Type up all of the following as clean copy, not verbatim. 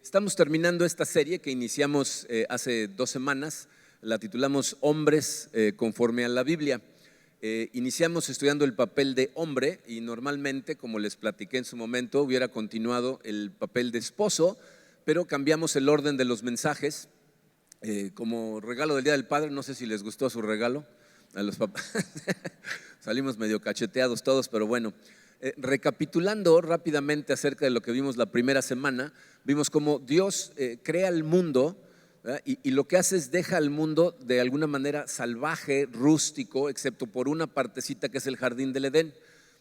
Estamos terminando esta serie que iniciamos hace 2 semanas, la titulamos Hombres conforme a la Biblia. Iniciamos estudiando el papel de hombre y normalmente, como les platiqué en su momento, hubiera continuado el papel de esposo, pero cambiamos el orden de los mensajes. Como regalo del Día del Padre, no sé si les gustó su regalo a los papás. Salimos medio cacheteados todos, pero bueno. Recapitulando rápidamente acerca de lo que vimos la primera semana, vimos cómo Dios crea el mundo, y lo que hace es deja al mundo de alguna manera salvaje, rústico, excepto por una partecita que es el jardín del Edén,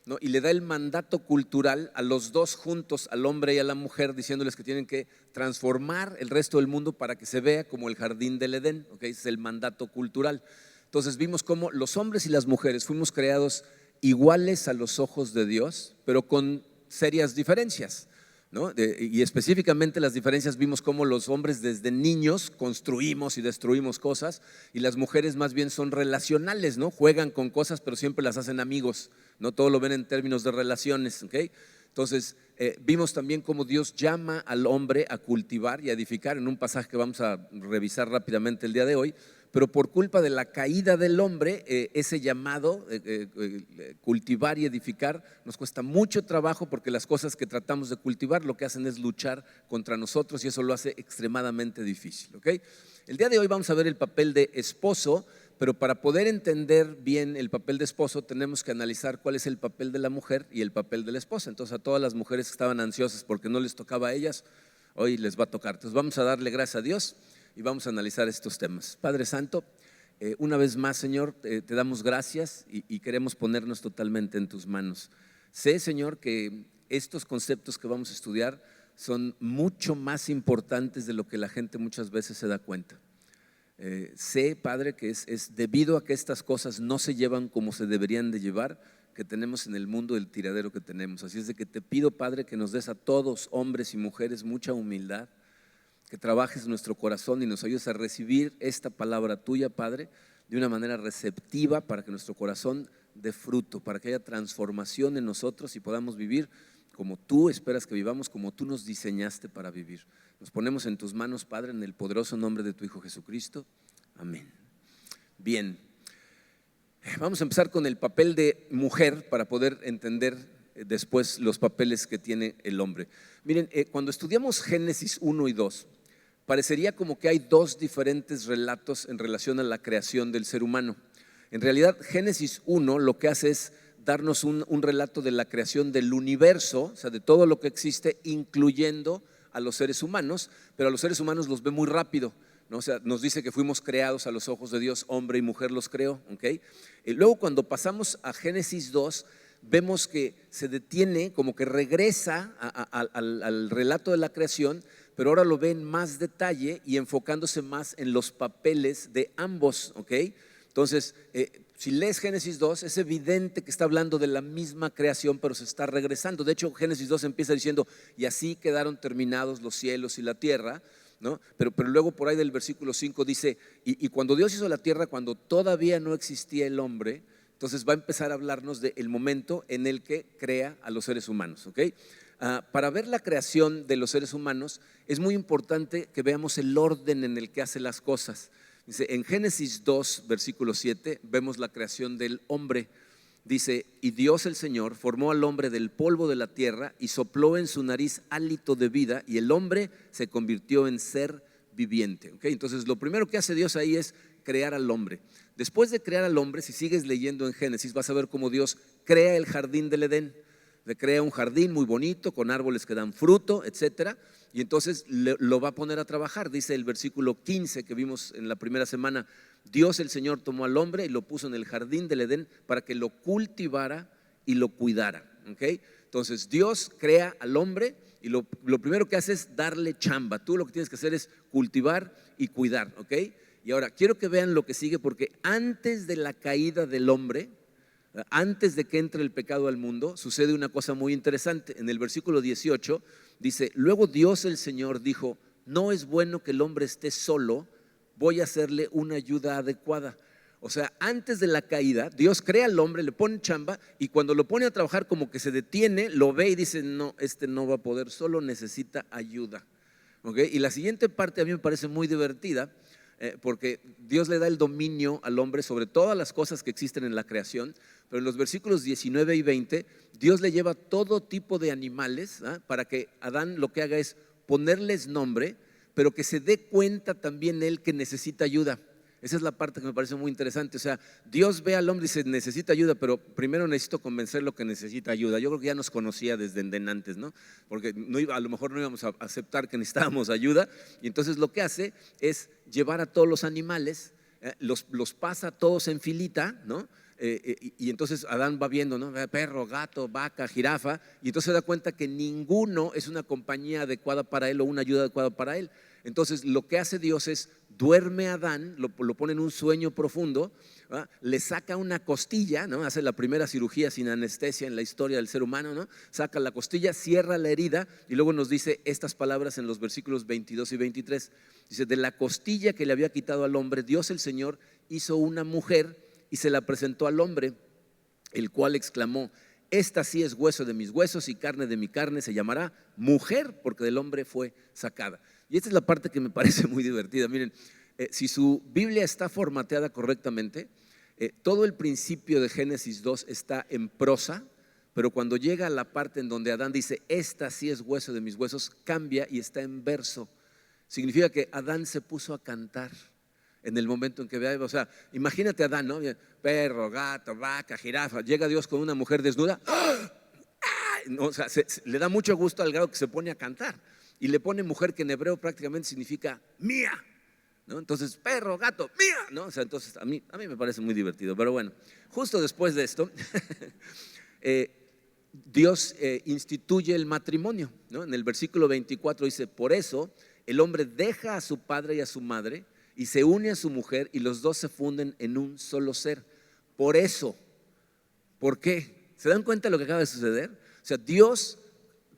¿no? Y le da el mandato cultural a los dos juntos, al hombre y a la mujer, diciéndoles que tienen que transformar el resto del mundo para que se vea como el jardín del Edén, ¿okay? Ese es el mandato cultural. Entonces vimos cómo los hombres y las mujeres fuimos creados iguales a los ojos de Dios, pero con serias diferencias, ¿no? Y específicamente las diferencias vimos cómo los hombres desde niños construimos y destruimos cosas y las mujeres más bien son relacionales, ¿no? Juegan con cosas pero siempre las hacen amigos, no todo lo ven en términos de relaciones, ¿okay? Entonces vimos también cómo Dios llama al hombre a cultivar y a edificar en un pasaje que vamos a revisar rápidamente el día de hoy. Pero por culpa de la caída del hombre, ese llamado, cultivar y edificar, nos cuesta mucho trabajo porque las cosas que tratamos de cultivar lo que hacen es luchar contra nosotros y eso lo hace extremadamente difícil, ¿okay? El día de hoy vamos a ver el papel de esposo, pero para poder entender bien el papel de esposo tenemos que analizar cuál es el papel de la mujer y el papel de la esposa. Entonces a todas las mujeres que estaban ansiosas porque no les tocaba a ellas, hoy les va a tocar. Entonces vamos a darle gracias a Dios y vamos a analizar estos temas. Padre Santo, una vez más, Señor, te damos gracias y queremos ponernos totalmente en tus manos. Sé, Señor, que estos conceptos que vamos a estudiar son mucho más importantes de lo que la gente muchas veces se da cuenta. Sé, Padre, que es debido a que estas cosas no se llevan como se deberían de llevar, que tenemos en el mundo el tiradero que tenemos. Así es de que te pido, Padre, que nos des a todos, hombres y mujeres, mucha humildad, que trabajes nuestro corazón y nos ayudes a recibir esta palabra tuya, Padre, de una manera receptiva para que nuestro corazón dé fruto, para que haya transformación en nosotros y podamos vivir como tú esperas que vivamos, como tú nos diseñaste para vivir. Nos ponemos en tus manos, Padre, en el poderoso nombre de tu Hijo Jesucristo. Amén. Bien, vamos a empezar con el papel de mujer para poder entender después los papeles que tiene el hombre. Miren, cuando estudiamos Génesis 1 y 2, parecería como que hay dos diferentes relatos en relación a la creación del ser humano. En realidad, Génesis 1 lo que hace es darnos un relato de la creación del universo, o sea, de todo lo que existe, incluyendo a los seres humanos, pero a los seres humanos los ve muy rápido, ¿no? O sea, nos dice que fuimos creados a los ojos de Dios, hombre y mujer los creó, ¿okay? Y luego cuando pasamos a Génesis 2, vemos que se detiene, como que regresa al relato de la creación, pero ahora lo ve en más detalle y enfocándose más en los papeles de ambos, ¿ok? Entonces, si lees Génesis 2, es evidente que está hablando de la misma creación, pero se está regresando. De hecho, Génesis 2 empieza diciendo, y así quedaron terminados los cielos y la tierra, ¿no? Pero luego por ahí del versículo 5 dice, y cuando Dios hizo la tierra, cuando todavía no existía el hombre, entonces va a empezar a hablarnos del momento en el que crea a los seres humanos, ¿ok? Para ver la creación de los seres humanos es muy importante que veamos el orden en el que hace las cosas. Dice, en Génesis 2, versículo 7, vemos la creación del hombre. Dice, y Dios el Señor formó al hombre del polvo de la tierra y sopló en su nariz hálito de vida y el hombre se convirtió en ser viviente, ¿okay? Entonces lo primero que hace Dios ahí es crear al hombre. Después de crear al hombre, si sigues leyendo en Génesis, vas a ver cómo Dios crea el jardín del Edén. Le crea un jardín muy bonito con árboles que dan fruto, etcétera, y entonces lo va a poner a trabajar. Dice el versículo 15 que vimos en la primera semana, Dios el Señor tomó al hombre y lo puso en el jardín del Edén para que lo cultivara y lo cuidara, ¿okay? Entonces Dios crea al hombre y lo primero que hace es darle chamba. Tú lo que tienes que hacer es cultivar y cuidar, ¿ok? Y ahora quiero que vean lo que sigue, porque antes de la caída del hombre, antes de que entre el pecado al mundo, sucede una cosa muy interesante. En el versículo 18 dice, luego Dios el Señor dijo, no es bueno que el hombre esté solo, voy a hacerle una ayuda adecuada. O sea, antes de la caída, Dios crea al hombre, le pone chamba y cuando lo pone a trabajar como que se detiene, lo ve y dice, no, este no va a poder, solo necesita ayuda. ¿ok? Y la siguiente parte a mí me parece muy divertida, porque Dios le da el dominio al hombre sobre todas las cosas que existen en la creación, pero en los versículos 19 y 20 Dios le lleva todo tipo de animales, para que Adán lo que haga es ponerles nombre, pero que se dé cuenta también él que necesita ayuda. Esa es la parte que me parece muy interesante. O sea, Dios ve al hombre y dice, necesita ayuda, pero primero necesito convencerlo que necesita ayuda. Yo creo que ya nos conocía desde antes, ¿no? Porque a lo mejor no íbamos a aceptar que necesitábamos ayuda. Y entonces lo que hace es llevar a todos los animales, los pasa todos en filita, ¿no? Y entonces Adán va viendo, ¿no? Perro, gato, vaca, jirafa, y entonces se da cuenta que ninguno es una compañía adecuada para él o una ayuda adecuada para él. Entonces lo que hace Dios es duerme a Adán, lo pone en un sueño profundo, ¿verdad? Le saca una costilla, ¿no? Hace la primera cirugía sin anestesia en la historia del ser humano, ¿no? Saca la costilla, cierra la herida y luego nos dice estas palabras en los versículos 22 y 23. Dice, de la costilla que le había quitado al hombre, Dios el Señor hizo una mujer y se la presentó al hombre, el cual exclamó, esta sí es hueso de mis huesos y carne de mi carne, se llamará mujer, porque del hombre fue sacada. Y esta es la parte que me parece muy divertida. Miren, si su Biblia está formateada correctamente, todo el principio de Génesis 2 está en prosa, pero cuando llega a la parte en donde Adán dice, esta sí es hueso de mis huesos, cambia y está en verso. Significa que Adán se puso a cantar en el momento en que vea, o sea, imagínate a Adán, ¿no? Perro, gato, vaca, jirafa, llega Dios con una mujer desnuda, ¡ah! No, o sea, le da mucho gusto al grado que se pone a cantar y le pone mujer, que en hebreo prácticamente significa mía, ¿no? Entonces, perro, gato, mía, ¿no? O sea, entonces a mí me parece muy divertido, pero bueno, justo después de esto, Dios instituye el matrimonio, ¿no? En el versículo 24 dice, por eso el hombre deja a su padre y a su madre y se une a su mujer y los dos se funden en un solo ser. Por eso, ¿por qué? ¿Se dan cuenta de lo que acaba de suceder? O sea, Dios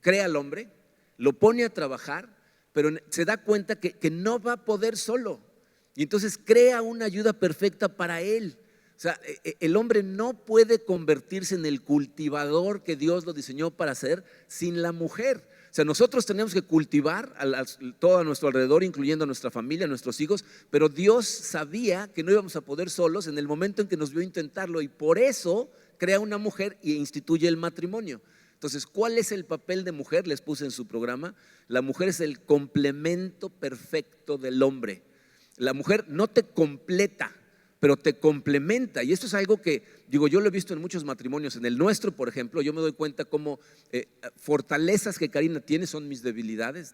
crea al hombre, lo pone a trabajar, pero se da cuenta que no va a poder solo. Y entonces crea una ayuda perfecta para él. O sea, el hombre no puede convertirse en el cultivador que Dios lo diseñó para ser sin la mujer. O sea, nosotros tenemos que cultivar todo a nuestro alrededor, incluyendo a nuestra familia, a nuestros hijos, pero Dios sabía que no íbamos a poder solos en el momento en que nos vio intentarlo y por eso crea una mujer e instituye el matrimonio. Entonces, ¿cuál es el papel de mujer? Les puse en su programa. La mujer es el complemento perfecto del hombre. La mujer no te completa, pero te complementa. Y esto es algo que, digo, yo lo he visto en muchos matrimonios. En el nuestro, por ejemplo, yo me doy cuenta cómo fortalezas que Karina tiene son mis debilidades,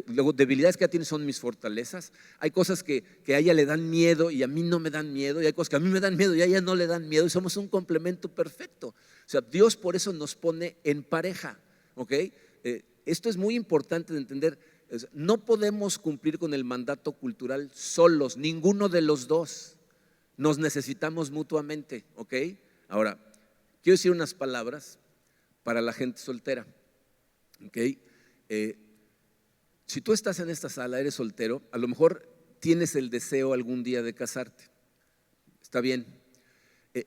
luego debilidades que ella tiene son mis fortalezas. Hay cosas que a ella le dan miedo y a mí no me dan miedo, y hay cosas que a mí me dan miedo y a ella no le dan miedo, y somos un complemento perfecto. O sea, Dios por eso nos pone en pareja, ¿ok? Esto es muy importante de entender. No podemos cumplir con el mandato cultural solos, ninguno de los dos. Nos necesitamos mutuamente, ¿ok? Ahora, quiero decir unas palabras para la gente soltera, ¿ok? Si tú estás en esta sala, eres soltero, a lo mejor tienes el deseo algún día de casarte. Está bien.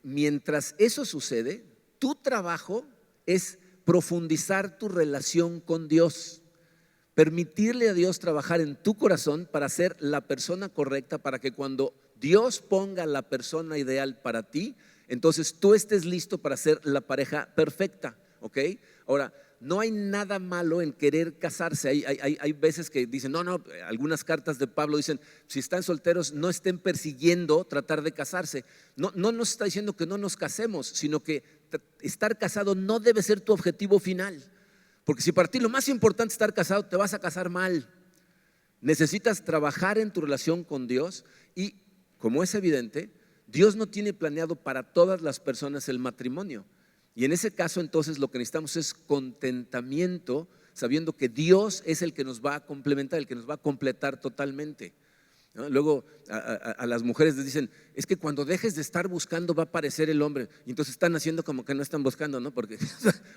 Mientras eso sucede, tu trabajo es profundizar tu relación con Dios. Permitirle a Dios trabajar en tu corazón para ser la persona correcta, para que cuando Dios ponga la persona ideal para ti, entonces tú estés listo para ser la pareja perfecta, ¿ok? Ahora, no hay nada malo en querer casarse. Hay veces que dicen, no, algunas cartas de Pablo dicen, si están solteros no estén persiguiendo tratar de casarse. No nos está diciendo que no nos casemos, sino que estar casado no debe ser tu objetivo final. Porque si para ti lo más importante es estar casado, te vas a casar mal. Necesitas trabajar en tu relación con Dios y, como es evidente, Dios no tiene planeado para todas las personas el matrimonio. Y en ese caso, entonces, lo que necesitamos es contentamiento, sabiendo que Dios es el que nos va a complementar, el que nos va a completar totalmente, ¿no? Luego a las mujeres les dicen, es que cuando dejes de estar buscando va a aparecer el hombre. Y entonces están haciendo como que no están buscando, ¿no? Porque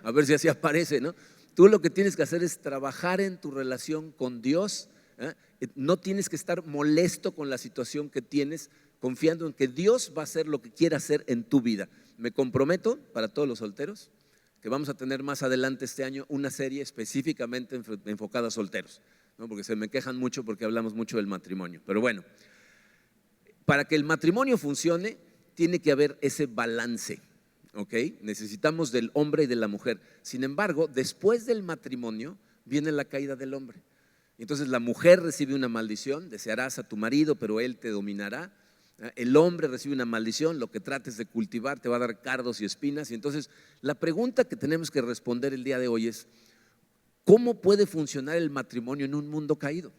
a ver si así aparece, ¿no? Tú lo que tienes que hacer es trabajar en tu relación con Dios, ¿eh? No tienes que estar molesto con la situación que tienes, confiando en que Dios va a hacer lo que quiera hacer en tu vida. Me comprometo, para todos los solteros, que vamos a tener más adelante este año una serie específicamente enfocada a solteros. ¿no? Porque se me quejan mucho porque hablamos mucho del matrimonio. Pero bueno, para que el matrimonio funcione, tiene que haber ese balance, ¿ok? Necesitamos del hombre y de la mujer. Sin embargo, después del matrimonio viene la caída del hombre. Entonces la mujer recibe una maldición: desearás a tu marido, pero él te dominará. El hombre recibe una maldición: lo que trates de cultivar te va a dar cardos y espinas. Y entonces la pregunta que tenemos que responder el día de hoy es: ¿cómo puede funcionar el matrimonio en un mundo caído?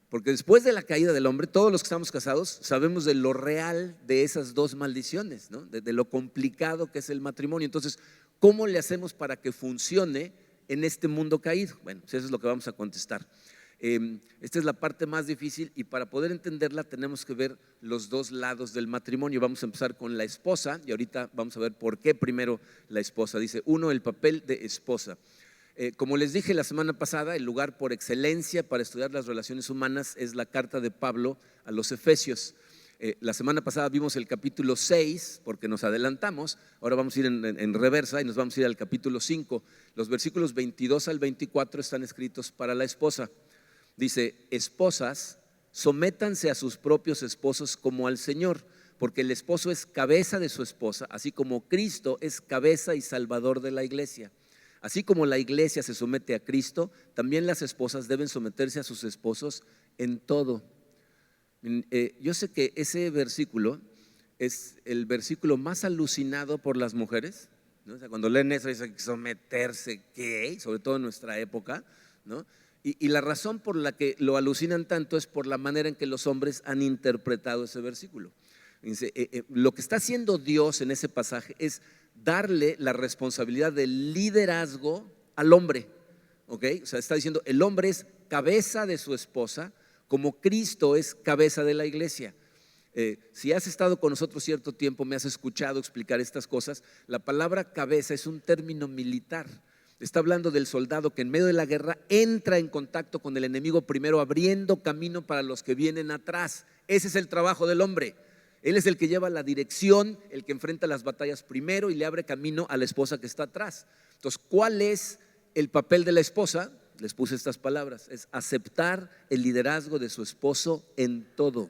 Porque después de la caída del hombre, todos los que estamos casados sabemos de lo real de esas dos maldiciones, ¿no? de lo complicado que es el matrimonio. Entonces, ¿cómo le hacemos para que funcione en este mundo caído? Bueno, pues eso es lo que vamos a contestar. Esta es la parte más difícil, y para poder entenderla tenemos que ver los dos lados del matrimonio. Vamos a empezar con la esposa, y ahorita vamos a ver por qué primero la esposa. Dice uno, el papel de esposa. Como les dije la semana pasada, el lugar por excelencia para estudiar las relaciones humanas es la carta de Pablo a los Efesios. La semana pasada vimos el capítulo 6 porque nos adelantamos. Ahora vamos a ir en reversa y nos vamos a ir al capítulo 5. Los versículos 22 al 24 están escritos para la esposa. Dice: esposas, sométanse a sus propios esposos como al Señor, porque el esposo es cabeza de su esposa, así como Cristo es cabeza y salvador de la iglesia. Así como la iglesia se somete a Cristo, también las esposas deben someterse a sus esposos en todo. Yo sé que ese versículo es el versículo más alucinado por las mujeres, ¿no? O sea, cuando leen eso dicen que someterse, ¿qué? Sobre todo en nuestra época, ¿no? Y la razón por la que lo alucinan tanto es por la manera en que los hombres han interpretado ese versículo. Dice, lo que está haciendo Dios en ese pasaje es darle la responsabilidad del liderazgo al hombre, ¿ok? O sea, está diciendo: el hombre es cabeza de su esposa, como Cristo es cabeza de la iglesia. Si has estado con nosotros cierto tiempo, me has escuchado explicar estas cosas. La palabra cabeza es un término militar. Está hablando del soldado que en medio de la guerra entra en contacto con el enemigo primero, abriendo camino para los que vienen atrás. Ese es el trabajo del hombre. Él es el que lleva la dirección, el que enfrenta las batallas primero y le abre camino a la esposa que está atrás. Entonces, ¿cuál es el papel de la esposa? Les puse estas palabras: es aceptar el liderazgo de su esposo en todo.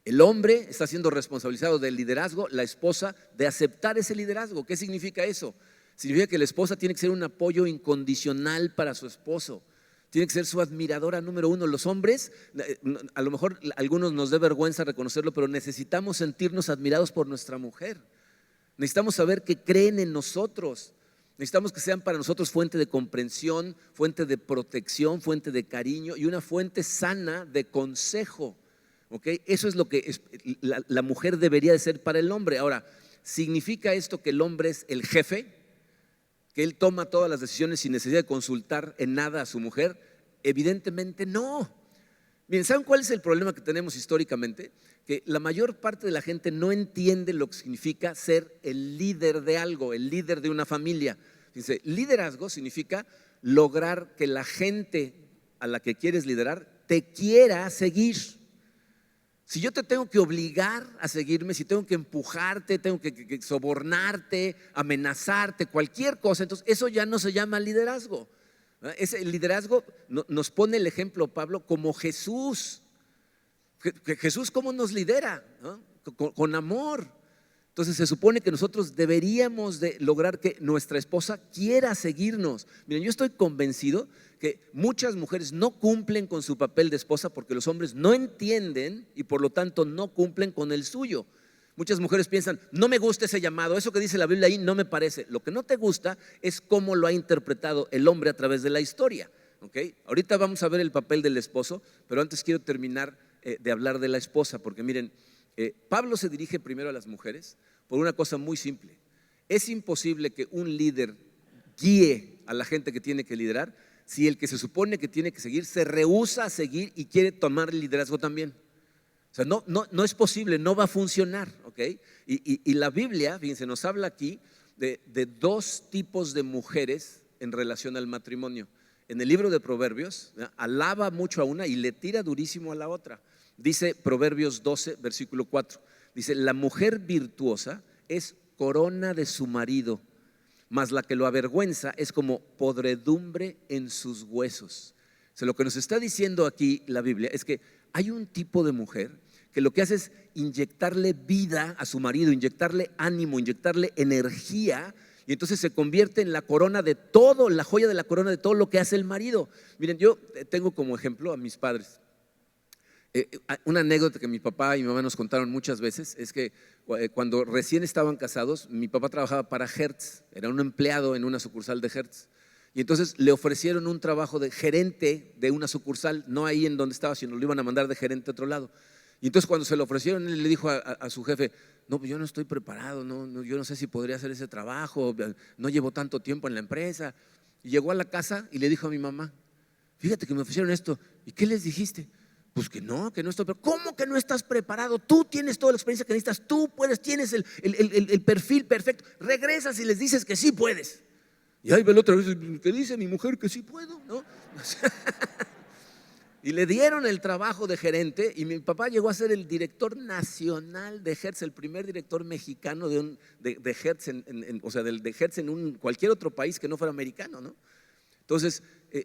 El hombre está siendo responsabilizado del liderazgo, la esposa de aceptar ese liderazgo. ¿Qué significa eso? Significa que la esposa tiene que ser un apoyo incondicional para su esposo. Tiene que ser su admiradora número uno. Los hombres, a lo mejor a algunos nos da vergüenza reconocerlo, pero necesitamos sentirnos admirados por nuestra mujer. Necesitamos saber que creen en nosotros. Necesitamos que sean para nosotros fuente de comprensión, fuente de protección, fuente de cariño y una fuente sana de consejo. ¿Okay? Eso es lo que la mujer debería de ser para el hombre. Ahora, ¿significa esto que el hombre es el jefe? ¿Que él toma todas las decisiones sin necesidad de consultar en nada a su mujer? Evidentemente no. Miren, ¿saben cuál es el problema que tenemos históricamente? Que la mayor parte de la gente no entiende lo que significa ser el líder de algo, el líder de una familia. Dice, liderazgo significa lograr que la gente a la que quieres liderar te quiera seguir. Si yo te tengo que obligar a seguirme, si tengo que empujarte, tengo que sobornarte, amenazarte, cualquier cosa, entonces eso ya no se llama liderazgo. El liderazgo nos pone el ejemplo Pablo como Jesús. Jesús, ¿cómo nos lidera? ¿No? Con amor. Entonces se supone que nosotros deberíamos de lograr que nuestra esposa quiera seguirnos. Miren, yo estoy convencido que muchas mujeres no cumplen con su papel de esposa porque los hombres no entienden y por lo tanto no cumplen con el suyo. Muchas mujeres piensan, no me gusta ese llamado, eso que dice la Biblia ahí no me parece. Lo que no te gusta es cómo lo ha interpretado el hombre a través de la historia. ¿Okay? Ahorita vamos a ver el papel del esposo, pero antes quiero terminar de hablar de la esposa, porque miren, Pablo se dirige primero a las mujeres por una cosa muy simple. Es imposible que un líder guíe a la gente que tiene que liderar si el que se supone que tiene que seguir se rehúsa a seguir y quiere tomar el liderazgo también. O sea, no es posible, no va a funcionar, ¿ok? Y la Biblia, fíjense, nos habla aquí de dos tipos de mujeres en relación al matrimonio. En el libro de Proverbios, alaba mucho a una y le tira durísimo a la otra. Dice Proverbios 12, versículo 4, dice, la mujer virtuosa es corona de su marido, mas la que lo avergüenza es como podredumbre en sus huesos. O sea, lo que nos está diciendo aquí la Biblia es que hay un tipo de mujer que lo que hace es inyectarle vida a su marido, inyectarle ánimo, inyectarle energía, y entonces se convierte en la corona de todo, la joya de la corona de todo lo que hace el marido. Miren, yo tengo como ejemplo a mis padres. Una anécdota que mi papá y mi mamá nos contaron muchas veces es que cuando recién estaban casados, mi papá trabajaba para Hertz, era un empleado en una sucursal de Hertz. Y entonces le ofrecieron un trabajo de gerente de una sucursal, no ahí en donde estaba, sino lo iban a mandar de gerente a otro lado. Y entonces cuando se lo ofrecieron, él le dijo a su jefe: no, pues yo no estoy preparado, yo no sé si podría hacer ese trabajo, no llevo tanto tiempo en la empresa. Y llegó a la casa y le dijo a mi mamá: fíjate que me ofrecieron esto. ¿Y qué les dijiste? Pues que no estoy preparado. ¿Cómo que no estás preparado? Tú tienes toda la experiencia que necesitas, tú puedes, tienes el perfil perfecto. Regresas y les dices que sí puedes. Y ahí ve la otra vez, ¿qué dice mi mujer? Que sí puedo, ¿no? Y le dieron el trabajo de gerente, y mi papá llegó a ser el director nacional de Hertz, el primer director mexicano de Hertz, o sea, de Hertz en cualquier otro país que no fuera americano, ¿no? Entonces,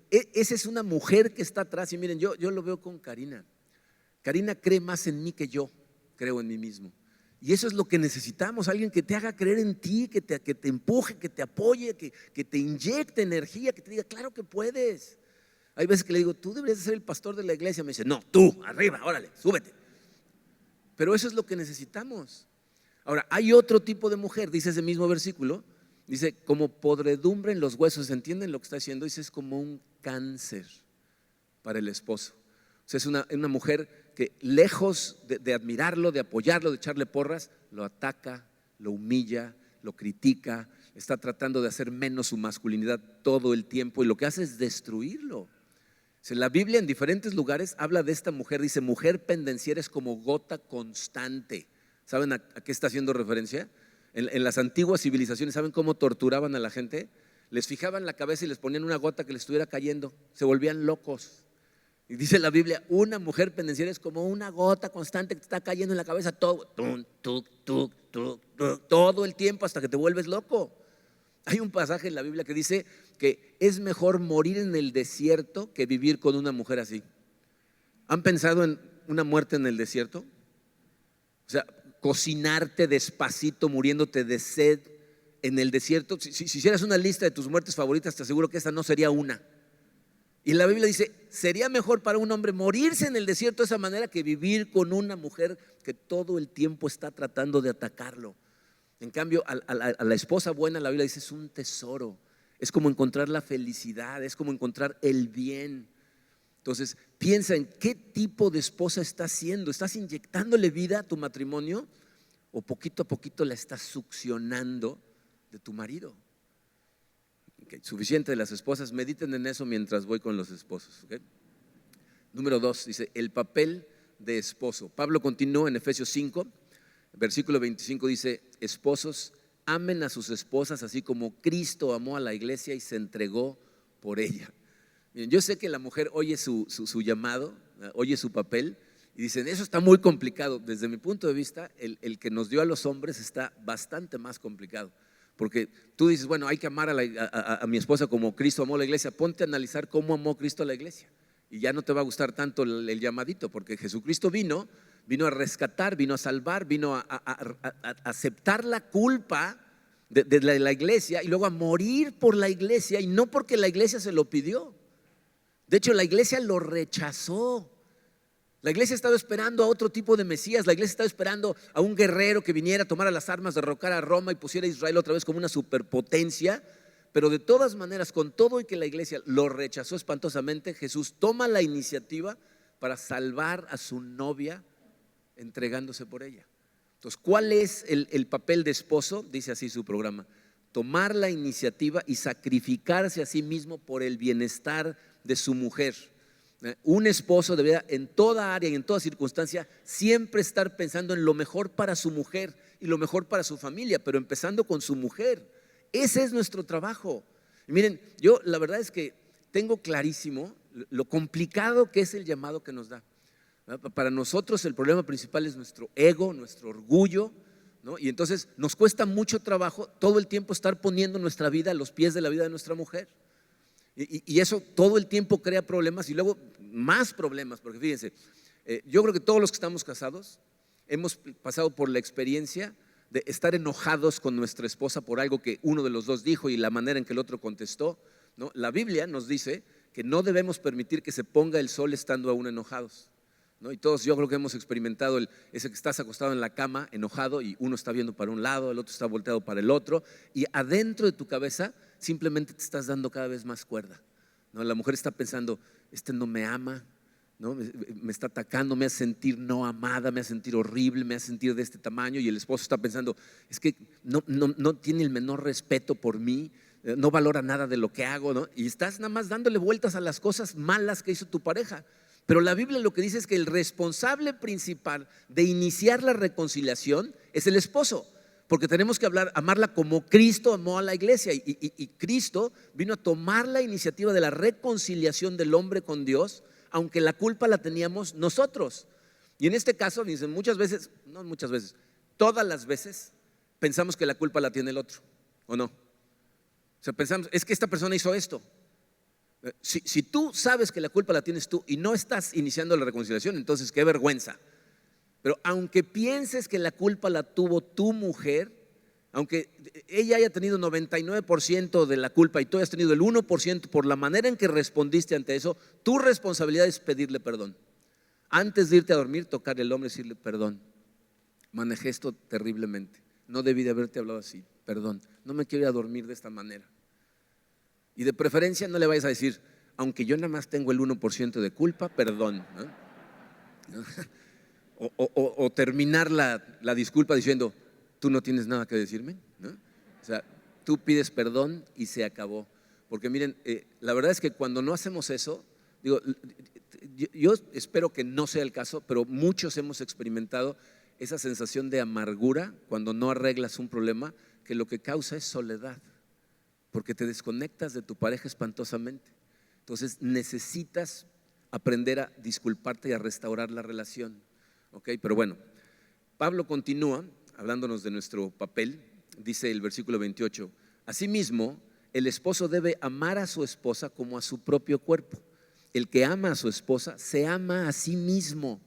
esa es una mujer que está atrás. Y miren, yo lo veo con Karina. Karina cree más en mí que yo creo en mí mismo. Y eso es lo que necesitamos, alguien que te haga creer en ti, que te empuje, que te apoye, que te inyecte energía, que te diga: claro que puedes. Hay veces que le digo: tú deberías ser el pastor de la iglesia. Me dice: no, tú, arriba, órale, súbete. Pero eso es lo que necesitamos. Ahora, hay otro tipo de mujer, dice ese mismo versículo, dice: como podredumbre en los huesos. ¿Entienden lo que está diciendo? Dice: es como un cáncer para el esposo. O sea, es una mujer que lejos de admirarlo, de apoyarlo, de echarle porras, lo ataca, lo humilla, lo critica, está tratando de hacer menos su masculinidad todo el tiempo, y lo que hace es destruirlo. O sea, la Biblia en diferentes lugares habla de esta mujer, dice: mujer pendenciera es como gota constante. ¿Saben a qué está haciendo referencia? En las antiguas civilizaciones, ¿saben cómo torturaban a la gente? Les fijaban la cabeza y les ponían una gota que les estuviera cayendo, se volvían locos. Y dice la Biblia: una mujer pendenciera es como una gota constante que te está cayendo en la cabeza todo el tiempo hasta que te vuelves loco. Hay un pasaje en la Biblia que dice que es mejor morir en el desierto que vivir con una mujer así. ¿Han pensado en una muerte en el desierto? O sea, cocinarte despacito, muriéndote de sed en el desierto. Si hicieras una lista de tus muertes favoritas, te aseguro que esta no sería una. Y la Biblia dice: sería mejor para un hombre morirse en el desierto de esa manera que vivir con una mujer que todo el tiempo está tratando de atacarlo. En cambio, a la esposa buena, la Biblia dice: es un tesoro, es como encontrar la felicidad, es como encontrar el bien. Entonces, piensa en qué tipo de esposa estás siendo. ¿Estás inyectándole vida a tu matrimonio o poquito a poquito la estás succionando de tu marido? Okay, suficiente de las esposas, mediten en eso mientras voy con los esposos. Okay. Número 2, dice: el papel de esposo. Pablo continuó en Efesios 5, versículo 25, dice: esposos, amen a sus esposas así como Cristo amó a la iglesia y se entregó por ella. Miren, yo sé que la mujer oye su llamado, oye su papel, y dicen: eso está muy complicado. Desde mi punto de vista, el que nos dio a los hombres está bastante más complicado. Porque tú dices: bueno, hay que amar a mi esposa como Cristo amó a la iglesia. Ponte a analizar cómo amó Cristo a la iglesia y ya no te va a gustar tanto el llamadito, porque Jesucristo vino a rescatar, vino a salvar, vino a aceptar la culpa de la iglesia y luego a morir por la iglesia, y no porque la iglesia se lo pidió. De hecho, la iglesia lo rechazó. La iglesia estaba esperando a otro tipo de Mesías. La iglesia estaba esperando a un guerrero que viniera, tomara las armas, derrocara a Roma y pusiera a Israel otra vez como una superpotencia. Pero de todas maneras, con todo y que la iglesia lo rechazó espantosamente, Jesús toma la iniciativa para salvar a su novia entregándose por ella. Entonces, ¿cuál es el papel de esposo? Dice así su programa: tomar la iniciativa y sacrificarse a sí mismo por el bienestar de su mujer. Un esposo debería en toda área y en toda circunstancia siempre estar pensando en lo mejor para su mujer y lo mejor para su familia, pero empezando con su mujer. Ese es nuestro trabajo. Y miren, yo la verdad es que tengo clarísimo lo complicado que es el llamado que nos da. Para nosotros el problema principal es nuestro ego, nuestro orgullo, ¿no? Y entonces nos cuesta mucho trabajo todo el tiempo estar poniendo nuestra vida a los pies de la vida de nuestra mujer. Y eso todo el tiempo crea problemas y luego más problemas, porque fíjense, yo creo que todos los que estamos casados hemos pasado por la experiencia de estar enojados con nuestra esposa por algo que uno de los dos dijo y la manera en que el otro contestó, ¿no? La Biblia nos dice que no debemos permitir que se ponga el sol estando aún enojados, ¿no? Y todos yo creo que hemos experimentado ese que estás acostado en la cama enojado y uno está viendo para un lado, el otro está volteado para el otro y adentro de tu cabeza simplemente te estás dando cada vez más cuerda, ¿no? La mujer está pensando, este no me ama, ¿no? Me está atacando, me hace sentir no amada, me hace sentir horrible, me hace sentir de este tamaño, y el esposo está pensando, es que no tiene el menor respeto por mí, no valora nada de lo que hago, ¿no? Y estás nada más dándole vueltas a las cosas malas que hizo tu pareja. Pero la Biblia lo que dice es que el responsable principal de iniciar la reconciliación es el esposo, porque tenemos que amarla como Cristo amó a la iglesia, y Cristo vino a tomar la iniciativa de la reconciliación del hombre con Dios, aunque la culpa la teníamos nosotros. Y en este caso, dicen, muchas veces, no muchas veces, todas las veces pensamos que la culpa la tiene el otro, ¿o no? O sea, pensamos, es que esta persona hizo esto. Si tú sabes que la culpa la tienes tú y no estás iniciando la reconciliación, entonces qué vergüenza. Pero aunque pienses que la culpa la tuvo tu mujer, aunque ella haya tenido 99% de la culpa y tú hayas tenido el 1% por la manera en que respondiste ante eso, tu responsabilidad es pedirle perdón. Antes de irte a dormir, tocarle el hombro y decirle, perdón, manejé esto terriblemente, no debí de haberte hablado así, perdón, no me quiero ir a dormir de esta manera. Y de preferencia no le vayas a decir, aunque yo nada más tengo el 1% de culpa, perdón, ¿no? O terminar la disculpa diciendo, tú no tienes nada que decirme, ¿no? O sea, tú pides perdón y se acabó. Porque miren, la verdad es que cuando no hacemos eso, digo, yo espero que no sea el caso, pero muchos hemos experimentado esa sensación de amargura cuando no arreglas un problema que lo que causa es soledad, porque te desconectas de tu pareja espantosamente. Entonces necesitas aprender a disculparte y a restaurar la relación. ¿Ok? Pero bueno, Pablo continúa hablándonos de nuestro papel. Dice el versículo 28, asimismo, el esposo debe amar a su esposa como a su propio cuerpo. El que ama a su esposa se ama a sí mismo.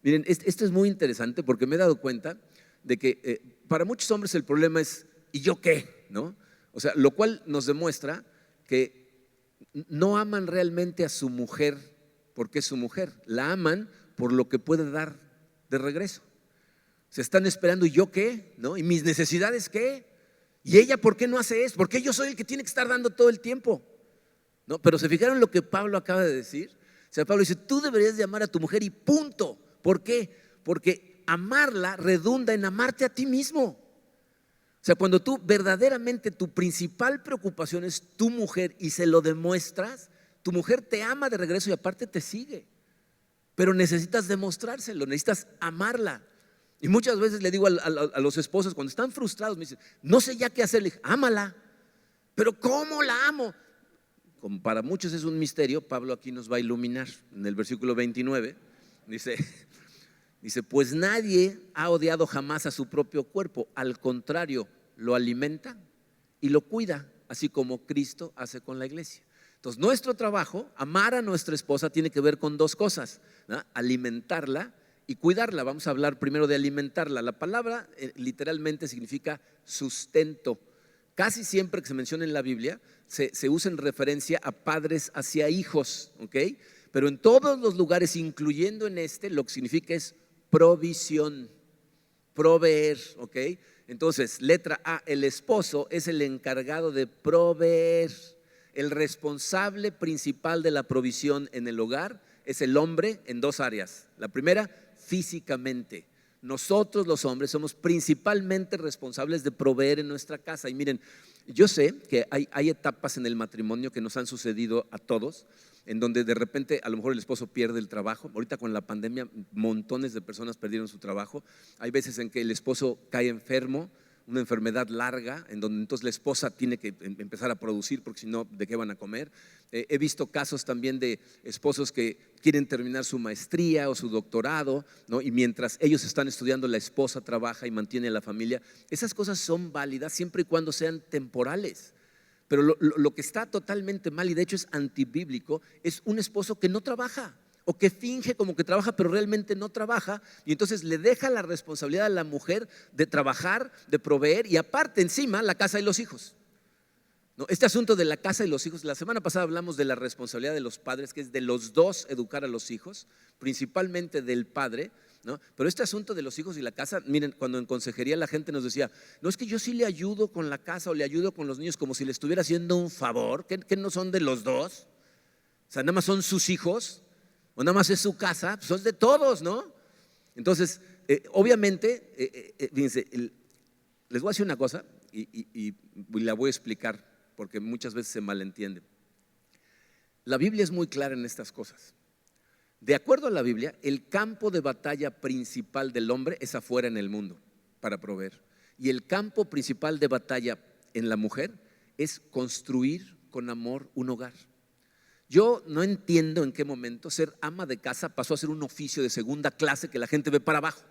Miren, esto es muy interesante porque me he dado cuenta de que para muchos hombres el problema es ¿y yo qué? ¿No? O sea, lo cual nos demuestra que no aman realmente a su mujer porque es su mujer, la aman por lo que puede dar de regreso. Se están esperando, ¿y yo qué? ¿No? ¿Y mis necesidades qué? ¿Y ella por qué no hace esto? ¿Por qué yo soy el que tiene que estar dando todo el tiempo? ¿No? Pero ¿se fijaron lo que Pablo acaba de decir? O sea, Pablo dice, tú deberías de amar a tu mujer y punto. ¿Por qué? Porque amarla redunda en amarte a ti mismo. O sea, cuando tú verdaderamente tu principal preocupación es tu mujer y se lo demuestras, tu mujer te ama de regreso y aparte te sigue. Pero necesitas demostrárselo, necesitas amarla. Y muchas veces le digo a los esposos cuando están frustrados, me dicen, no sé ya qué hacer. Le dije, ámala. Pero ¿cómo la amo? Como para muchos es un misterio, Pablo aquí nos va a iluminar. En el versículo 29 dice, pues nadie ha odiado jamás a su propio cuerpo, al contrario, lo alimenta y lo cuida, así como Cristo hace con la iglesia. Entonces, nuestro trabajo, amar a nuestra esposa, tiene que ver con dos cosas, ¿no? Alimentarla y cuidarla. Vamos a hablar primero de alimentarla. La palabra literalmente significa sustento. Casi siempre que se menciona en la Biblia se usa en referencia a padres hacia hijos, ¿ok? Pero en todos los lugares, incluyendo en lo que significa es provisión, proveer, ¿ok? Entonces, letra A, el esposo es el encargado de proveer. El responsable principal de la provisión en el hogar es el hombre en dos áreas. La primera, físicamente. Nosotros los hombres somos principalmente responsables de proveer en nuestra casa. Y miren, yo sé que hay etapas en el matrimonio que nos han sucedido a todos, en donde de repente a lo mejor el esposo pierde el trabajo. Ahorita con la pandemia montones de personas perdieron su trabajo. Hay veces en que el esposo cae enfermo, una enfermedad larga, en donde entonces la esposa tiene que empezar a producir porque si no, ¿de qué van a comer? He visto casos también de esposos que quieren terminar su maestría o su doctorado, ¿no? Y mientras ellos están estudiando, la esposa trabaja y mantiene a la familia. Esas cosas son válidas siempre y cuando sean temporales. Pero lo que está totalmente mal, y de hecho es antibíblico, es un esposo que no trabaja o que finge como que trabaja, pero realmente no trabaja, y entonces le deja la responsabilidad a la mujer de trabajar, de proveer, y aparte encima la casa y los hijos. ¿No? Este asunto de la casa y los hijos, la semana pasada hablamos de la responsabilidad de los padres, que es de los dos educar a los hijos, principalmente del padre, ¿no? Pero este asunto de los hijos y la casa, miren, cuando en consejería la gente nos decía, no, es que yo sí le ayudo con la casa o le ayudo con los niños como si le estuviera haciendo un favor, que no son de los dos, o sea, nada más son sus hijos, o nada más es su casa, pues son de todos, ¿no? Entonces, obviamente, fíjense, les voy a decir una cosa y la voy a explicar porque muchas veces se malentiende. La Biblia es muy clara en estas cosas. De acuerdo a la Biblia, el campo de batalla principal del hombre es afuera en el mundo para proveer. Y el campo principal de batalla en la mujer es construir con amor un hogar. Yo no entiendo en qué momento ser ama de casa pasó a ser un oficio de segunda clase que la gente ve para abajo.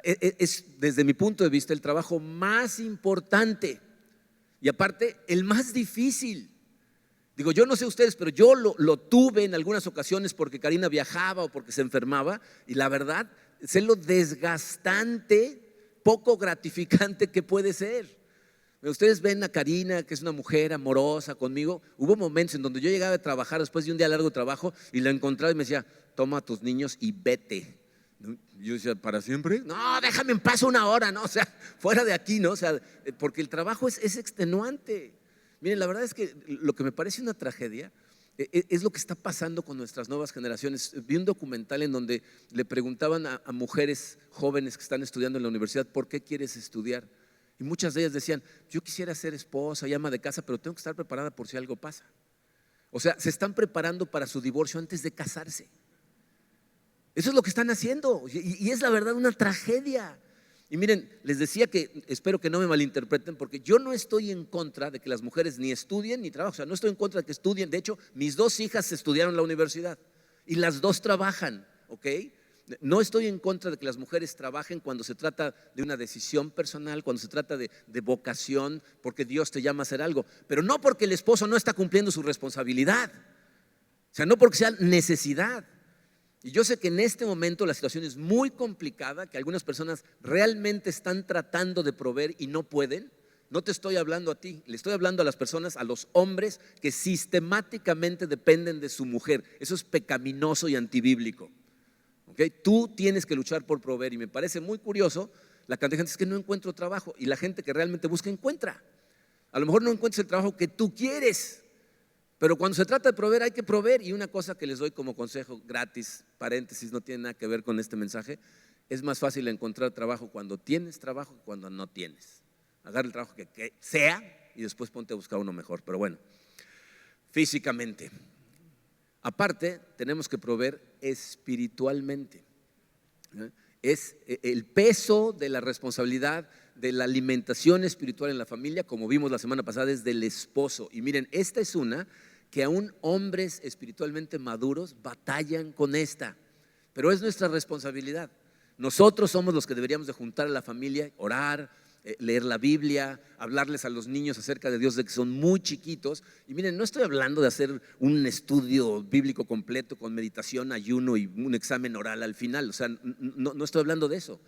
Es desde mi punto de vista el trabajo más importante y aparte el más difícil. Digo, yo no sé ustedes, pero yo lo tuve en algunas ocasiones porque Karina viajaba o porque se enfermaba, y la verdad, sé lo desgastante, poco gratificante que puede ser. Ustedes ven a Karina, que es una mujer amorosa conmigo. Hubo momentos en donde yo llegaba a trabajar después de un día largo de trabajo y la encontraba y me decía, toma a tus niños y vete. Yo decía, ¿para siempre? No, déjame en paz una hora, ¿no? O sea, fuera de aquí, ¿no? O sea, porque el trabajo es extenuante. Miren, la verdad es que lo que me parece una tragedia es lo que está pasando con nuestras nuevas generaciones. Vi un documental en donde le preguntaban a mujeres jóvenes que están estudiando en la universidad, ¿por qué quieres estudiar? Y muchas de ellas decían, yo quisiera ser esposa y ama de casa, pero tengo que estar preparada por si algo pasa. O sea, se están preparando para su divorcio antes de casarse. Eso es lo que están haciendo y es la verdad una tragedia. Y miren, les decía que espero que no me malinterpreten, porque yo no estoy en contra de que las mujeres ni estudien ni trabajen. O sea, no estoy en contra de que estudien. De hecho, mis dos hijas estudiaron en la universidad y las dos trabajan, ¿ok? No estoy en contra de que las mujeres trabajen cuando se trata de una decisión personal, cuando se trata de vocación, porque Dios te llama a hacer algo, pero no porque el esposo no está cumpliendo su responsabilidad, o sea, no porque sea necesidad. Y yo sé que en este momento la situación es muy complicada, que algunas personas realmente están tratando de proveer y no pueden. No te estoy hablando a ti, le estoy hablando a las personas, a los hombres que sistemáticamente dependen de su mujer. Eso es pecaminoso y antibíblico. ¿Okay? Tú tienes que luchar por proveer, y me parece muy curioso la cantidad de gente es que no encuentro trabajo, y la gente que realmente busca encuentra. A lo mejor no encuentras el trabajo que tú quieres, pero cuando se trata de proveer hay que proveer. Y una cosa que les doy como consejo gratis, paréntesis, no tiene nada que ver con este mensaje, es más fácil encontrar trabajo cuando tienes trabajo que cuando no tienes. Agarra el trabajo que sea y después ponte a buscar uno mejor. Pero bueno, físicamente. Aparte, tenemos que proveer espiritualmente. Es el peso de la responsabilidad de la alimentación espiritual en la familia, como vimos la semana pasada, es del esposo. Y miren, esta es una que aún hombres espiritualmente maduros batallan con esta, pero es nuestra responsabilidad. Nosotros somos los que deberíamos de juntar a la familia, orar, leer la Biblia, hablarles a los niños acerca de Dios de que son muy chiquitos. Y miren, no estoy hablando de hacer un estudio bíblico completo con meditación, ayuno y un examen oral al final. O sea, no estoy hablando de eso.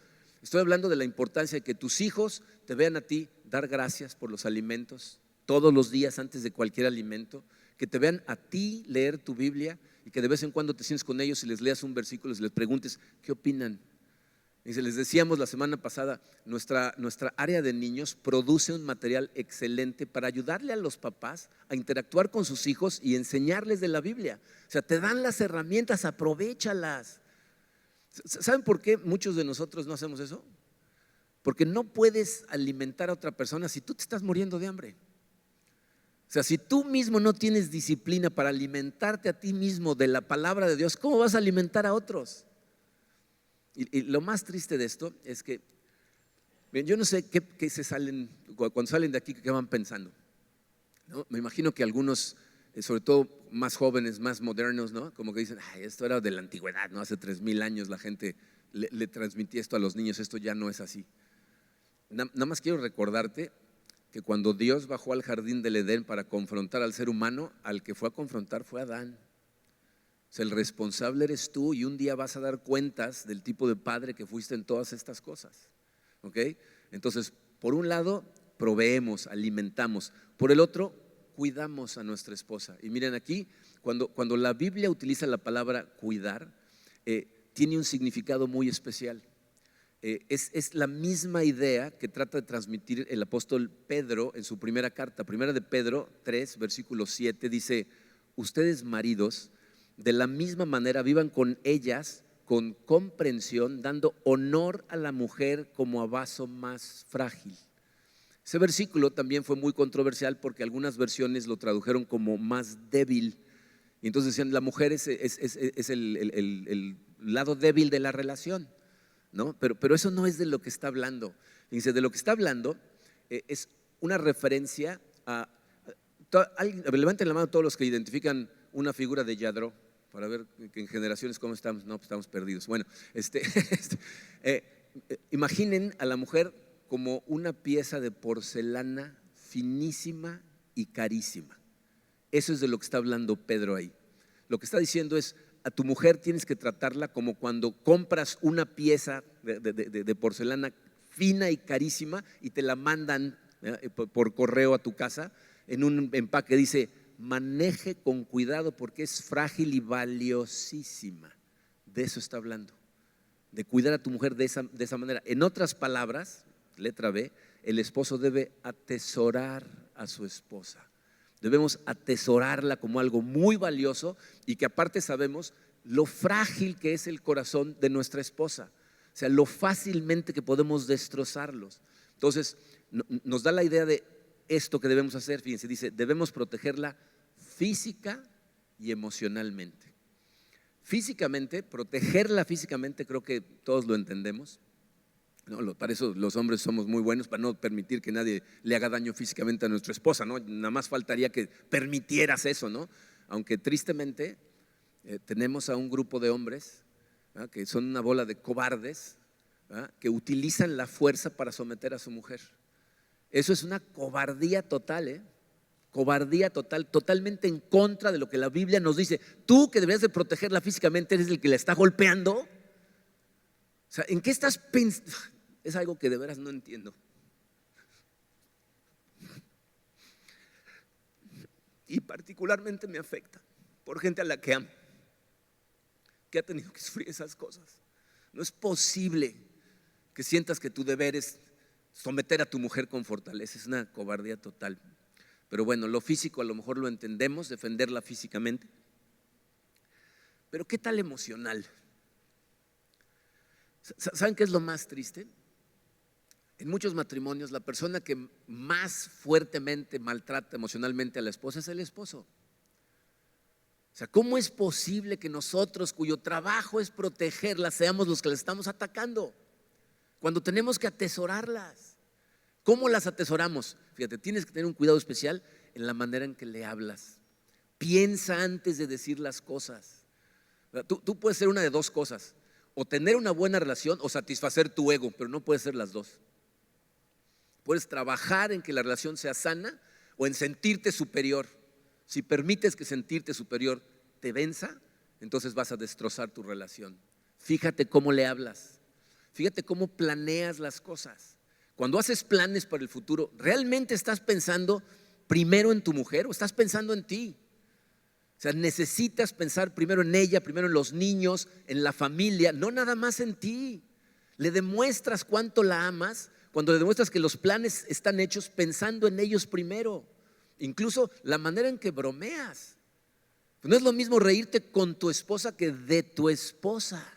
Estoy hablando de la importancia de que tus hijos te vean a ti dar gracias por los alimentos todos los días antes de cualquier alimento, que te vean a ti leer tu Biblia y que de vez en cuando te sientes con ellos y les leas un versículo y les preguntes ¿qué opinan? Y les decíamos la semana pasada, nuestra área de niños produce un material excelente para ayudarle a los papás a interactuar con sus hijos y enseñarles de la Biblia. O sea, te dan las herramientas, aprovéchalas. ¿Saben por qué muchos de nosotros no hacemos eso? Porque no puedes alimentar a otra persona si tú te estás muriendo de hambre. O sea, si tú mismo no tienes disciplina para alimentarte a ti mismo de la palabra de Dios, ¿cómo vas a alimentar a otros? Y lo más triste de esto es que, bien, yo no sé qué se salen, cuando salen de aquí, qué van pensando, ¿no? Me imagino que algunos, sobre todo más jóvenes, más modernos, ¿no? Como que dicen, ay, esto era de la antigüedad, ¿no? Hace 3000 años la gente le transmitía esto a los niños, esto ya no es así. Nada más quiero recordarte que cuando Dios bajó al jardín del Edén para confrontar al ser humano, al que fue a confrontar fue Adán. O sea, el responsable eres tú y un día vas a dar cuentas del tipo de padre que fuiste en todas estas cosas. ¿Ok? Entonces, por un lado, proveemos, alimentamos. Por el otro, cuidamos a nuestra esposa. Y miren aquí, cuando la Biblia utiliza la palabra cuidar, tiene un significado muy especial. Es la misma idea que trata de transmitir el apóstol Pedro en su primera carta. Primera de Pedro 3, versículo 7, dice: ustedes maridos, de la misma manera vivan con ellas con comprensión, dando honor a la mujer como a vaso más frágil. Ese versículo también fue muy controversial porque algunas versiones lo tradujeron como más débil. Y entonces decían, la mujer es el lado débil de la relación, ¿no? Pero eso no es de lo que está hablando. Fíjense, de lo que está hablando es una referencia a… Levanten la mano todos los que identifican una figura de Yadro, para ver que en generaciones cómo estamos. No, pues estamos perdidos. Bueno, imaginen a la mujer como una pieza de porcelana finísima y carísima. Eso es de lo que está hablando Pedro ahí. Lo que está diciendo es, a tu mujer tienes que tratarla como cuando compras una pieza de porcelana fina y carísima y te la mandan por correo a tu casa en un empaque. Dice: maneje con cuidado porque es frágil y valiosísima. De eso está hablando, de cuidar a tu mujer de esa manera. En otras palabras, letra B, el esposo debe atesorar a su esposa. Debemos atesorarla como algo muy valioso y que aparte sabemos lo frágil que es el corazón de nuestra esposa. O sea, lo fácilmente que podemos destrozarlos. Entonces, nos da la idea de esto que debemos hacer. Fíjense, dice, debemos protegerla física y emocionalmente. Físicamente, protegerla físicamente, creo que todos lo entendemos. No, para eso los hombres somos muy buenos, para no permitir que nadie le haga daño físicamente a nuestra esposa, ¿no? Nada más faltaría que permitieras eso, ¿no? Aunque tristemente tenemos a un grupo de hombres, ¿verdad?, que son una bola de cobardes, ¿verdad?, que utilizan la fuerza para someter a su mujer. Eso es una cobardía total, cobardía total, totalmente en contra de lo que la Biblia nos dice. Tú que deberías de protegerla físicamente eres el que la está golpeando. O sea, ¿en qué estás pensando? Es algo que de veras no entiendo. Y particularmente me afecta por gente a la que amo, que ha tenido que sufrir esas cosas. No es posible que sientas que tu deber es someter a tu mujer con fortaleza. Es una cobardía total. Pero bueno, lo físico a lo mejor lo entendemos, defenderla físicamente. Pero ¿qué tal emocional? ¿Saben qué es lo más triste? En muchos matrimonios la persona que más fuertemente maltrata emocionalmente a la esposa es el esposo. O sea, ¿cómo es posible que nosotros, cuyo trabajo es protegerlas, seamos los que las estamos atacando? Cuando tenemos que atesorarlas. ¿Cómo las atesoramos? Fíjate, tienes que tener un cuidado especial en la manera en que le hablas. Piensa antes de decir las cosas. Tú puedes ser una de dos cosas: o tener una buena relación o satisfacer tu ego, pero no puedes ser las dos. Puedes trabajar en que la relación sea sana o en sentirte superior. Si permites que sentirte superior te venza, entonces vas a destrozar tu relación. Fíjate cómo le hablas, fíjate cómo planeas las cosas. Cuando haces planes para el futuro, ¿realmente estás pensando primero en tu mujer o estás pensando en ti? O sea, necesitas pensar primero en ella, primero en los niños, en la familia, no nada más en ti. Le demuestras cuánto la amas cuando le demuestras que los planes están hechos pensando en ellos primero. Incluso la manera en que bromeas. No es lo mismo reírte con tu esposa que de tu esposa.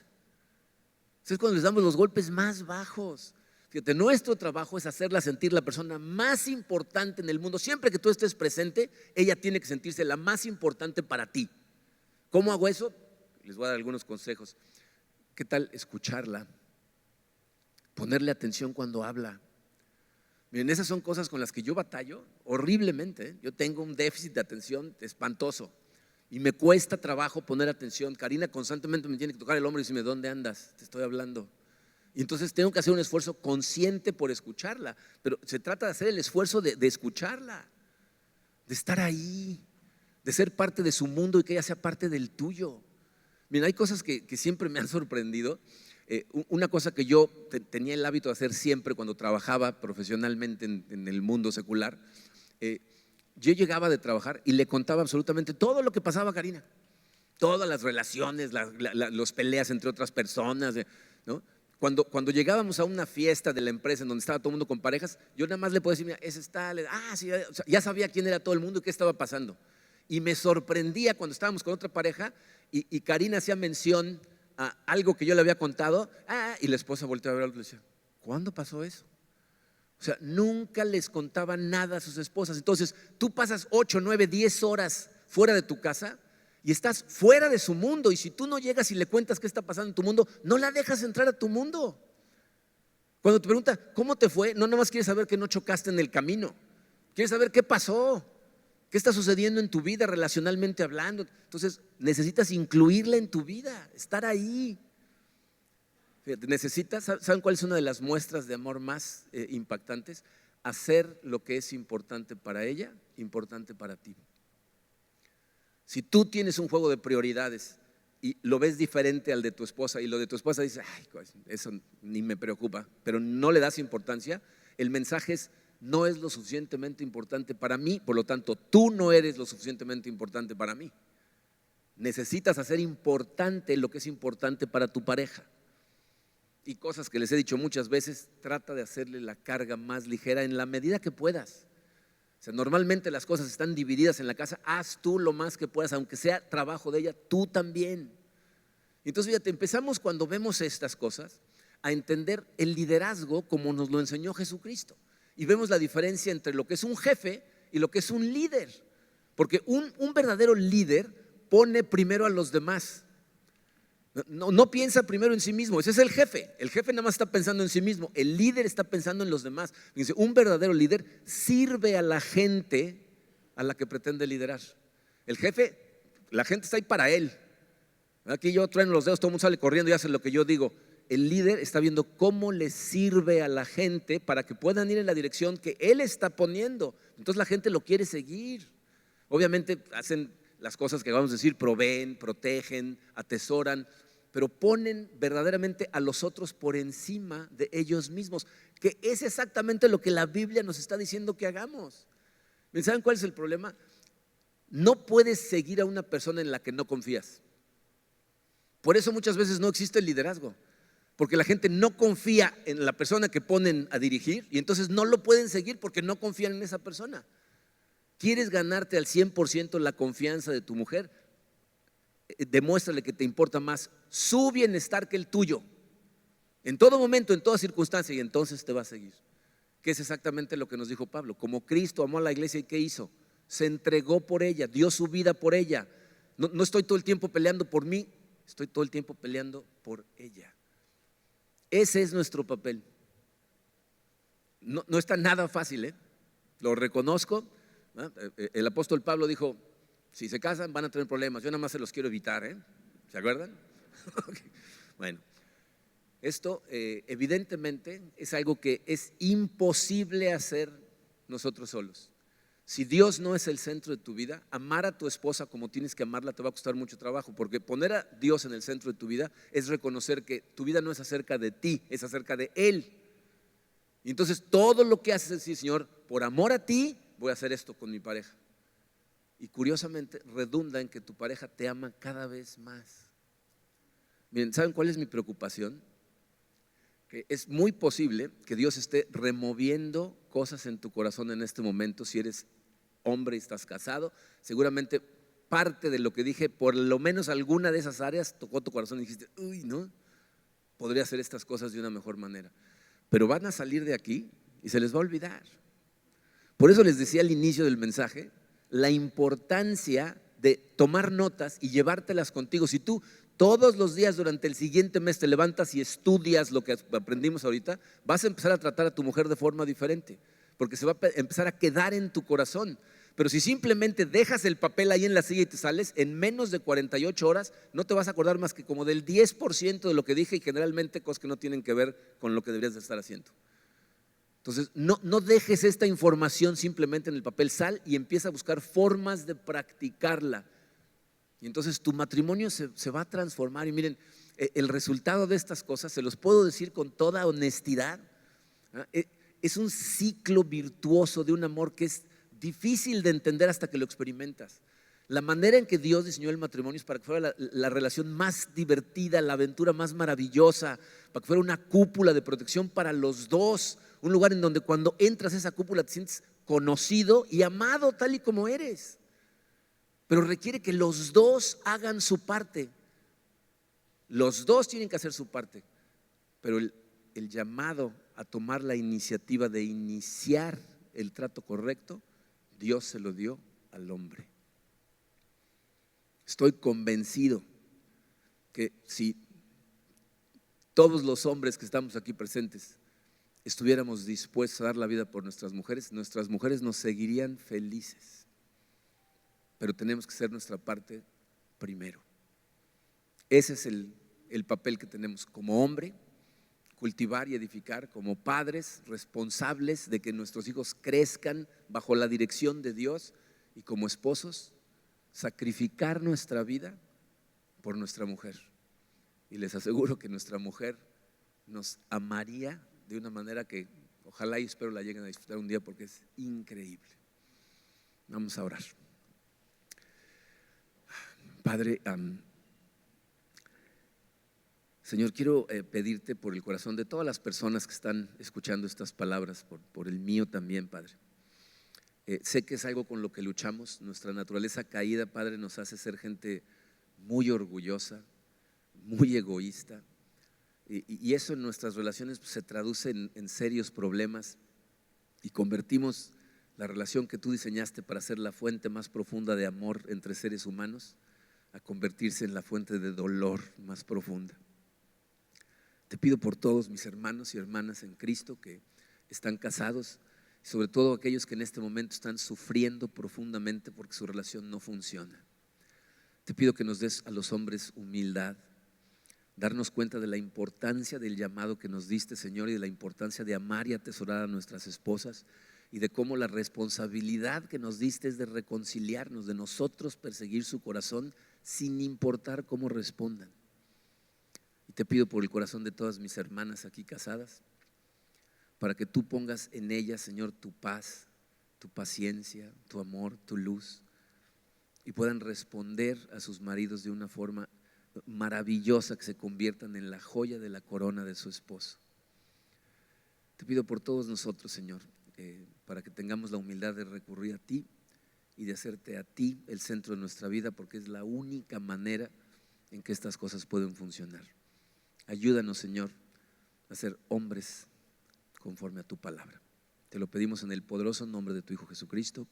Es cuando les damos los golpes más bajos. Fíjate, nuestro trabajo es hacerla sentir la persona más importante en el mundo. Siempre que tú estés presente, ella tiene que sentirse la más importante para ti. ¿Cómo hago eso? Les voy a dar algunos consejos. ¿Qué tal escucharla? Ponerle atención cuando habla. Miren, esas son cosas con las que yo batallo horriblemente. Yo tengo un déficit de atención espantoso y me cuesta trabajo poner atención. Karina constantemente me tiene que tocar el hombro y decirme: ¿dónde andas? Te estoy hablando. Y entonces tengo que hacer un esfuerzo consciente por escucharla. Pero se trata de hacer el esfuerzo de escucharla, de estar ahí, de ser parte de su mundo y que ella sea parte del tuyo. Mira, hay cosas que siempre me han sorprendido. Una cosa que yo tenía el hábito de hacer siempre cuando trabajaba profesionalmente en el mundo secular, yo llegaba de trabajar y le contaba absolutamente todo lo que pasaba a Karina. Todas las relaciones, las peleas entre otras personas, ¿no? Cuando llegábamos a una fiesta de la empresa en donde estaba todo el mundo con parejas, yo nada más le podía decir, mira, ese está, sí, o sea, ya sabía quién era todo el mundo y qué estaba pasando. Y me sorprendía cuando estábamos con otra pareja y Karina hacía mención a algo que yo le había contado, y la esposa volteaba a ver y le decía, ¿cuándo pasó eso? O sea, nunca les contaba nada a sus esposas. Entonces, tú pasas 8, 9, 10 horas fuera de tu casa y estás fuera de su mundo, y si tú no llegas y le cuentas qué está pasando en tu mundo, no la dejas entrar a tu mundo. Cuando te pregunta, ¿cómo te fue? No, nada más quieres saber que no chocaste en el camino. Quieres saber qué pasó, qué está sucediendo en tu vida relacionalmente hablando. Entonces, necesitas incluirla en tu vida, estar ahí. Necesitas, ¿saben cuál es una de las muestras de amor más impactantes? Hacer lo que es importante para ella, importante para ti. Si tú tienes un juego de prioridades y lo ves diferente al de tu esposa y lo de tu esposa dice, ay, eso ni me preocupa, pero no le das importancia, el mensaje es, no es lo suficientemente importante para mí, por lo tanto, tú no eres lo suficientemente importante para mí. Necesitas hacer importante lo que es importante para tu pareja. Y cosas que les he dicho muchas veces, trata de hacerle la carga más ligera en la medida que puedas. O sea, normalmente las cosas están divididas en la casa, haz tú lo más que puedas, aunque sea trabajo de ella, tú también. Entonces, fíjate, empezamos cuando vemos estas cosas a entender el liderazgo como nos lo enseñó Jesucristo. Y vemos la diferencia entre lo que es un jefe y lo que es un líder. Porque un verdadero líder pone primero a los demás. No piensa primero en sí mismo, ese es el jefe. El jefe nada más está pensando en sí mismo, el líder está pensando en los demás. Dice, un verdadero líder sirve a la gente a la que pretende liderar. El jefe, la gente está ahí para él. Aquí yo trueno los dedos, todo el mundo sale corriendo y hace lo que yo digo. El líder está viendo cómo le sirve a la gente para que puedan ir en la dirección que él está poniendo. Entonces la gente lo quiere seguir. Obviamente hacen las cosas que vamos a decir, proveen, protegen, atesoran, pero ponen verdaderamente a los otros por encima de ellos mismos, que es exactamente lo que la Biblia nos está diciendo que hagamos. ¿Saben cuál es el problema? No puedes seguir a una persona en la que no confías. Por eso muchas veces no existe el liderazgo, porque la gente no confía en la persona que ponen a dirigir y entonces no lo pueden seguir porque no confían en esa persona. ¿Quieres ganarte al 100% la confianza de tu mujer? Demuéstrale que te importa más su bienestar que el tuyo, en todo momento, en toda circunstancia, y entonces te va a seguir. Que es exactamente lo que nos dijo Pablo. Como Cristo amó a la iglesia, ¿y qué hizo? Se entregó por ella, dio su vida por ella. No estoy todo el tiempo peleando por mí, estoy todo el tiempo peleando por ella. Ese es nuestro papel. No está nada fácil, lo reconozco. El apóstol Pablo dijo, si se casan van a tener problemas, yo nada más se los quiero evitar, ¿se acuerdan? Okay. Bueno, esto evidentemente es algo que es imposible hacer nosotros solos. Si Dios no es el centro de tu vida, amar a tu esposa como tienes que amarla te va a costar mucho trabajo, porque poner a Dios en el centro de tu vida es reconocer que tu vida no es acerca de ti, es acerca de Él. Y entonces todo lo que haces es decir, Señor, por amor a ti voy a hacer esto con mi pareja. Y curiosamente redunda en que tu pareja te ama cada vez más. Miren, ¿saben cuál es mi preocupación? Que es muy posible que Dios esté removiendo cosas en tu corazón en este momento. Si eres hombre y estás casado, seguramente parte de lo que dije, por lo menos alguna de esas áreas tocó tu corazón y dijiste, uy, no, podría hacer estas cosas de una mejor manera. Pero van a salir de aquí y se les va a olvidar. Por eso les decía al inicio del mensaje la importancia de tomar notas y llevártelas contigo. Si tú todos los días durante el siguiente mes te levantas y estudias lo que aprendimos ahorita, vas a empezar a tratar a tu mujer de forma diferente, porque se va a empezar a quedar en tu corazón. Pero si simplemente dejas el papel ahí en la silla y te sales, en menos de 48 horas no te vas a acordar más que como del 10% de lo que dije, y generalmente cosas que no tienen que ver con lo que deberías de estar haciendo. Entonces, no dejes esta información simplemente en el papel, sal y empieza a buscar formas de practicarla. Y entonces tu matrimonio se va a transformar. Y miren, el resultado de estas cosas, se los puedo decir con toda honestidad, es un ciclo virtuoso de un amor que es difícil de entender hasta que lo experimentas. La manera en que Dios diseñó el matrimonio es para que fuera la relación más divertida, la aventura más maravillosa, para que fuera una cúpula de protección para los dos, un lugar en donde cuando entras a esa cúpula te sientes conocido y amado tal y como eres. Pero requiere que los dos hagan su parte. Los dos tienen que hacer su parte. Pero el llamado a tomar la iniciativa de iniciar el trato correcto, Dios se lo dio al hombre. Estoy convencido que si todos los hombres que estamos aquí presentes estuviéramos dispuestos a dar la vida por nuestras mujeres nos seguirían felices. Pero tenemos que hacer nuestra parte primero. Ese es el papel que tenemos como hombre: cultivar y edificar, como padres responsables de que nuestros hijos crezcan bajo la dirección de Dios, y como esposos sacrificar nuestra vida por nuestra mujer. Y les aseguro que nuestra mujer nos amaría de una manera que ojalá y espero la lleguen a disfrutar un día, porque es increíble. Vamos a orar. Padre, Señor, quiero pedirte por el corazón de todas las personas que están escuchando estas palabras, por el mío también, Padre. Sé que es algo con lo que luchamos. Nuestra naturaleza caída, Padre, nos hace ser gente muy orgullosa, muy egoísta, y eso en nuestras relaciones se traduce en serios problemas, y convertimos la relación que tú diseñaste para ser la fuente más profunda de amor entre seres humanos a convertirse en la fuente de dolor más profunda. Te pido por todos mis hermanos y hermanas en Cristo que están casados, y sobre todo aquellos que en este momento están sufriendo profundamente porque su relación no funciona. Te pido que nos des a los hombres humildad, darnos cuenta de la importancia del llamado que nos diste, Señor, y de la importancia de amar y atesorar a nuestras esposas, y de cómo la responsabilidad que nos diste es de reconciliarnos, de nosotros perseguir su corazón sin importar cómo respondan. Y te pido por el corazón de todas mis hermanas aquí casadas, para que tú pongas en ellas, Señor, tu paz, tu paciencia, tu amor, tu luz, y puedan responder a sus maridos de una forma maravillosa, que se conviertan en la joya de la corona de su esposo. Te pido por todos nosotros, Señor, para que tengamos la humildad de recurrir a ti y de hacerte a ti el centro de nuestra vida, porque es la única manera en que estas cosas pueden funcionar. Ayúdanos, Señor, a ser hombres conforme a tu palabra. Te lo pedimos en el poderoso nombre de tu Hijo Jesucristo.